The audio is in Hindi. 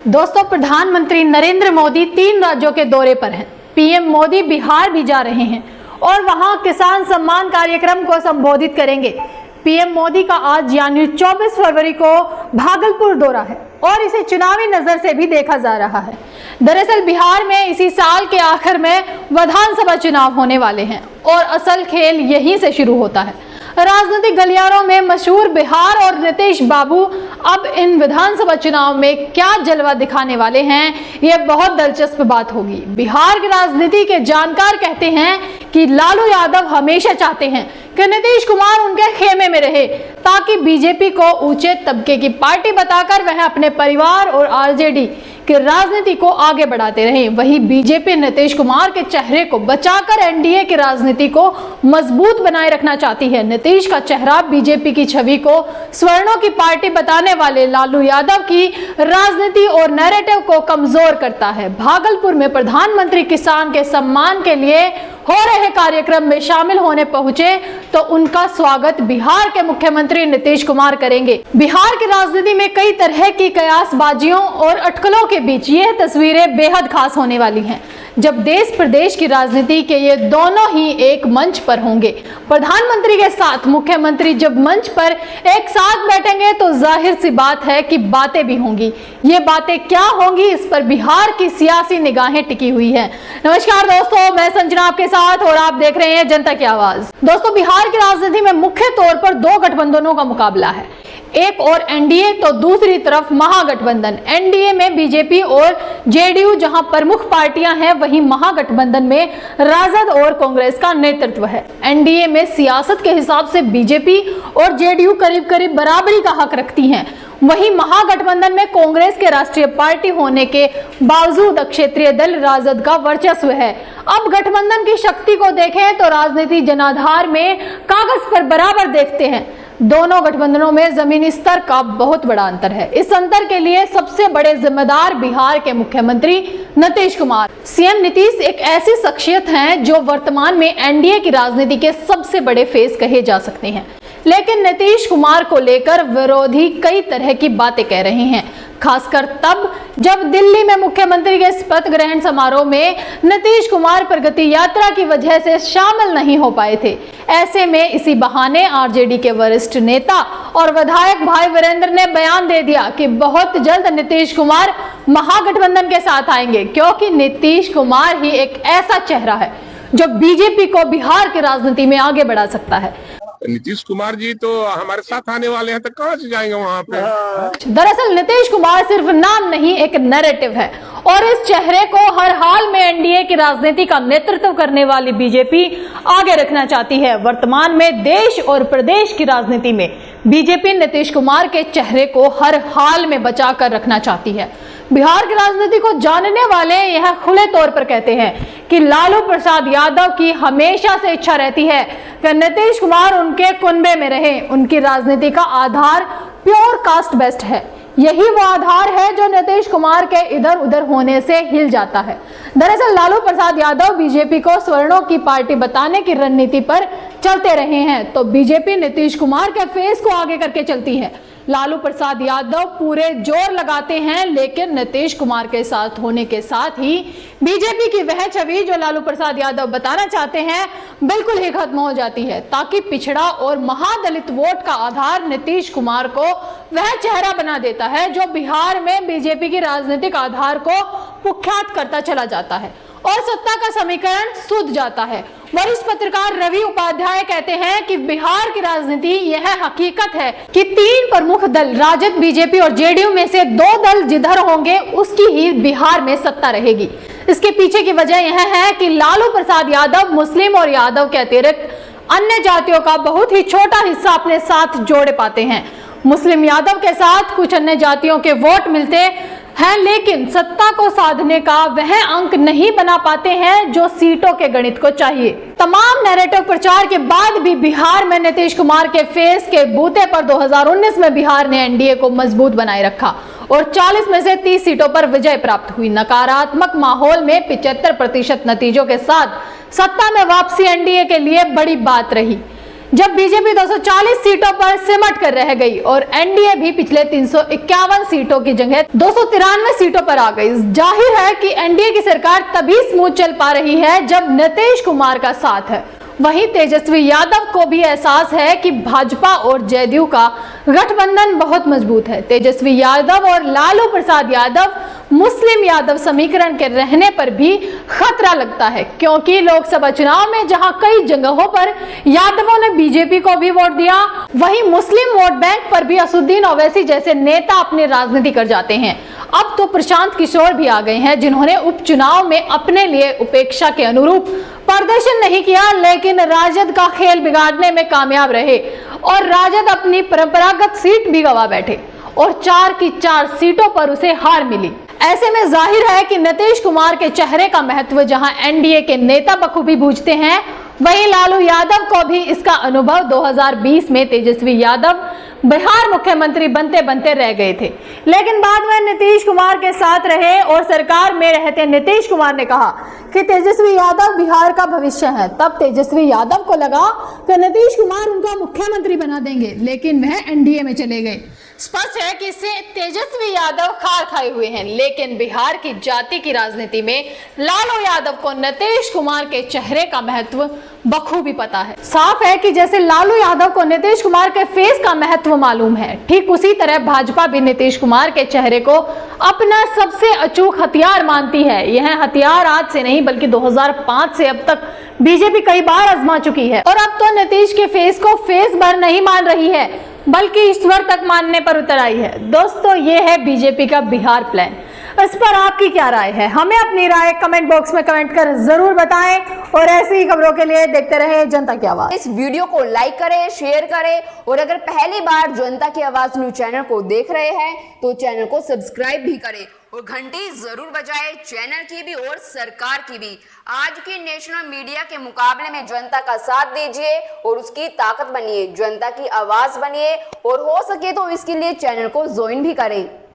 दोस्तों, प्रधानमंत्री नरेंद्र मोदी 3 राज्यों के दौरे पर हैं। पीएम मोदी बिहार भी जा रहे हैं और वहां किसान सम्मान कार्यक्रम को संबोधित करेंगे। पीएम मोदी का आज यानी 24 फरवरी को भागलपुर दौरा है और इसे चुनावी नजर से भी देखा जा रहा है। दरअसल बिहार में इसी साल के आखिर में विधानसभा चुनाव होने वाले हैं और असल खेल यहीं से शुरू होता है। राजनीतिक गलियारों में मशहूर बिहार और नीतीश बाबू अब इन विधानसभा चुनाव में क्या जलवा दिखाने वाले हैं, यह बहुत दिलचस्प बात होगी। बिहार की राजनीति के जानकार कहते हैं कि लालू यादव हमेशा चाहते हैं कि नीतीश कुमार उनके खेमे में रहे ताकि बीजेपी को ऊंचे तबके की पार्टी बताकर वह अपने परिवार और आरजेडी की राजनीति को आगे बढ़ाते रहें। वहीं बीजेपी नीतीश कुमार के चेहरे को बचाकर एनडीए की राजनीति को मजबूत बनाए रखना चाहती है। नीतीश का चेहरा बीजेपी की छवि को स्वर्णों की पार्टी बताने वाले लालू यादव की राजनीति और नैरेटिव को कमजोर करता है। भागलपुर में प्रधानमंत्री किसान के सम्मान के लिए हो रहे कार्यक्रम में शामिल होने पहुंचे तो उनका स्वागत बिहार के मुख्यमंत्री नीतीश कुमार करेंगे। बिहार की राजनीति में कई तरह की कयासबाजियों और अटकलों के बीच यह तस्वीरें बेहद खास होने वाली हैं, जब देश प्रदेश की राजनीति के ये दोनों ही एक मंच पर होंगे। प्रधानमंत्री के साथ मुख्यमंत्री जब मंच पर एक साथ बैठेंगे तो जाहिर सी बात है कि बातें भी होंगी। ये बातें क्या होंगी, इस पर बिहार की सियासी निगाहें टिकी हुई है। नमस्कार दोस्तों, मैं संजना आपके साथ और आप देख रहे हैं जनता की आवाज। दोस्तों, बिहार की राजनीति में मुख्य तौर पर 2 गठबंधनों का मुकाबला है, एक और एनडीए तो दूसरी तरफ महागठबंधन। एनडीए में बीजेपी और जेडीयू जहां प्रमुख पार्टियां हैं, वहीं महागठबंधन में राजद और कांग्रेस का नेतृत्व है। एनडीए में सियासत के हिसाब से बीजेपी और जेडीयू करीब करीब बराबरी का हक रखती हैं। वहीं महागठबंधन में कांग्रेस के राष्ट्रीय पार्टी होने के बावजूद क्षेत्रीय दल राजद का वर्चस्व है। अब गठबंधन की शक्ति को देखें तो राजनीति जनाधार में कागज पर बराबर देखते हैं। दोनों गठबंधनों में जमीनी स्तर का बहुत बड़ा अंतर है। इस अंतर के लिए सबसे बड़े जिम्मेदार बिहार के मुख्यमंत्री नीतीश कुमार। सीएम नीतीश एक ऐसी शख्सियत हैं जो वर्तमान में एनडीए की राजनीति के सबसे बड़े फेस कहे जा सकते हैं, लेकिन नीतीश कुमार को लेकर विरोधी कई तरह की बातें कह रहे हैं, खासकर तब जब दिल्ली में मुख्यमंत्री के शपथ ग्रहण समारोह में नीतीश कुमार प्रगति यात्रा की वजह से शामिल नहीं हो पाए थे। ऐसे में इसी बहाने आरजेडी के वरिष्ठ नेता और विधायक भाई वीरेंद्र ने बयान दे दिया कि बहुत जल्द नीतीश कुमार महागठबंधन के साथ आएंगे, क्योंकि नीतीश कुमार ही एक ऐसा चेहरा है जो बीजेपी को बिहार की राजनीति में आगे बढ़ा सकता है। नीतीश कुमार जी तो हमारे साथ आने वाले हैं, तो कहां से जाएंगे वहां पे। दरअसल नीतीश कुमार सिर्फ नाम नहीं, एक नैरेटिव है और इस चेहरे को हर हाल में एनडीए की राजनीति का नेतृत्व करने वाली बीजेपी आगे रखना चाहती है। वर्तमान में देश और प्रदेश की राजनीति में बीजेपी नीतीश कुमार के चेहरे को हर हाल में बचा कर रखना चाहती है। बिहार की राजनीति को जानने वाले यह खुले तौर पर कहते हैं कि लालू प्रसाद यादव की हमेशा से इच्छा रहती है कि नीतीश कुमार उनके कुनबे में रहे। उनकी राजनीति का आधार प्योर कास्ट बेस्ड है। यही वो आधार है जो नीतीश कुमार के इधर उधर होने से हिल जाता है। दरअसल लालू प्रसाद यादव बीजेपी को स्वर्णों की पार्टी बताने की रणनीति पर चलते रहे हैं, तो बीजेपी नीतीश कुमार के फेस को आगे करके चलती है। लालू प्रसाद यादव पूरे जोर लगाते हैं, लेकिन नीतीश कुमार के साथ होने के साथ ही बीजेपी की वह छवि जो लालू प्रसाद यादव बताना चाहते हैं बिल्कुल ही खत्म हो जाती है, ताकि पिछड़ा और महादलित वोट का आधार नीतीश कुमार को वह चेहरा बना देता है जो बिहार में बीजेपी की राजनीतिक आधार को कुख्यात करता चला जाता है और सत्ता का समीकरण सूझ जाता है। वरिष्ठ पत्रकार रवि उपाध्याय कहते हैं कि बिहार की राजनीति यह हकीकत है कि 3 प्रमुख दल राजद, बीजेपी और जेडीयू में से 2 दल जिधर होंगे उसकी ही बिहार में सत्ता रहेगी। इसके पीछे की वजह यह है कि लालू प्रसाद यादव मुस्लिम और यादव के अतिरिक्त अन्य जातियों का बहुत ही छोटा हिस्सा अपने साथ जोड़े पाते हैं। मुस्लिम यादव के साथ कुछ अन्य जातियों के वोट मिलते हैं, लेकिन सत्ता को साधने का वह अंक नहीं बना पाते हैं जो सीटों के गणित को चाहिए। तमाम नैरेटिव प्रचार के बाद भी बिहार में नीतीश कुमार के फेस के बूते पर 2019 में बिहार ने एनडीए को मजबूत बनाए रखा और 40 में से 30 सीटों पर विजय प्राप्त हुई। नकारात्मक माहौल में 75% नतीजों के साथ सत्ता में वापसी एनडीए के लिए बड़ी बात रही। जब बीजेपी 240 सीटों पर सिमट कर रह गई और एनडीए भी पिछले 351 सीटों की जगह 293 सीटों पर आ गई। जाहिर है कि एनडीए की सरकार तभी स्मूथ चल पा रही है जब नीतीश कुमार का साथ है। वहीं तेजस्वी यादव को भी एहसास है कि भाजपा और जदयू का गठबंधन बहुत मजबूत है। तेजस्वी यादव और लालू प्रसाद यादव मुस्लिम यादव समीकरण के रहने पर भी खतरा लगता है, क्योंकि लोकसभा चुनाव में जहां कई जगहों पर यादवों ने बीजेपी को भी वोट दिया, वहीं मुस्लिम वोट बैंक पर भी असदुद्दीन ओवैसी जैसे नेता अपनी राजनीति कर जाते हैं। अब तो प्रशांत किशोर भी आ गए हैं, जिन्होंने उपचुनाव में अपने लिए उपेक्षा के अनुरूप प्रदर्शन नहीं किया, लेकिन राजद का खेल बिगाड़ने में कामयाब रहे और राजद अपनी परंपरागत सीट भी गंवा बैठे और 4 की 4 सीटों पर उसे हार मिली। ऐसे में जाहिर है कि नीतीश कुमार के चेहरे का महत्व जहां एनडीए के नेता बखूबी बूझते हैं, वहीं लालू यादव को भी इसका अनुभव 2020 में तेजस्वी यादव बिहार मुख्यमंत्री बनते बनते रह गए थे, लेकिन बाद में नीतीश कुमार के साथ रहे और सरकार में रहते नीतीश कुमार ने कहा कि तेजस्वी यादव बिहार का भविष्य है। तब तेजस्वी यादव को लगा कि नीतीश कुमार उनका मुख्यमंत्री बना देंगे, लेकिन वह एनडीए में चले गए। स्पष्ट है कि इससे तेजस्वी यादव खार खाए हुए हैं, लेकिन बिहार की जाति की राजनीति में लालू यादव को नीतीश कुमार के चेहरे का महत्व बखूबी पता है। साफ है कि जैसे लालू यादव को नीतीश कुमार के फेस का महत्व मालूम है, ठीक उसी तरह भाजपा भी नीतीश कुमार के चेहरे को अपना सबसे अचूक हथियार मानती है। यह हथियार आज से नहीं बल्कि 2005 से अब तक बीजेपी कई बार आजमा चुकी है और अब तो नीतीश के फेस को फेस भर नहीं मान रही है बल्कि ईश्वर तक मानने पर उतर आई है। दोस्तों, ये है बीजेपी का बिहार प्लान। इस पर आपकी क्या राय है? हमें अपनी राय कमेंट बॉक्स में कमेंट कर जरूर बताएं और ऐसी ही खबरों के लिए देखते रहे जनता की आवाज। इस वीडियो को लाइक करें, शेयर करें और अगर पहली बार जनता की आवाज न्यूज चैनल को देख रहे हैं तो चैनल को सब्सक्राइब भी करें और घंटी जरूर बजाएं, चैनल की भी और सरकार की भी। आज की नेशनल मीडिया के मुकाबले में जनता का साथ दीजिए और उसकी ताकत बनिए, जनता की आवाज बनिए और हो सके तो इसके लिए चैनल को ज्वाइन भी करें।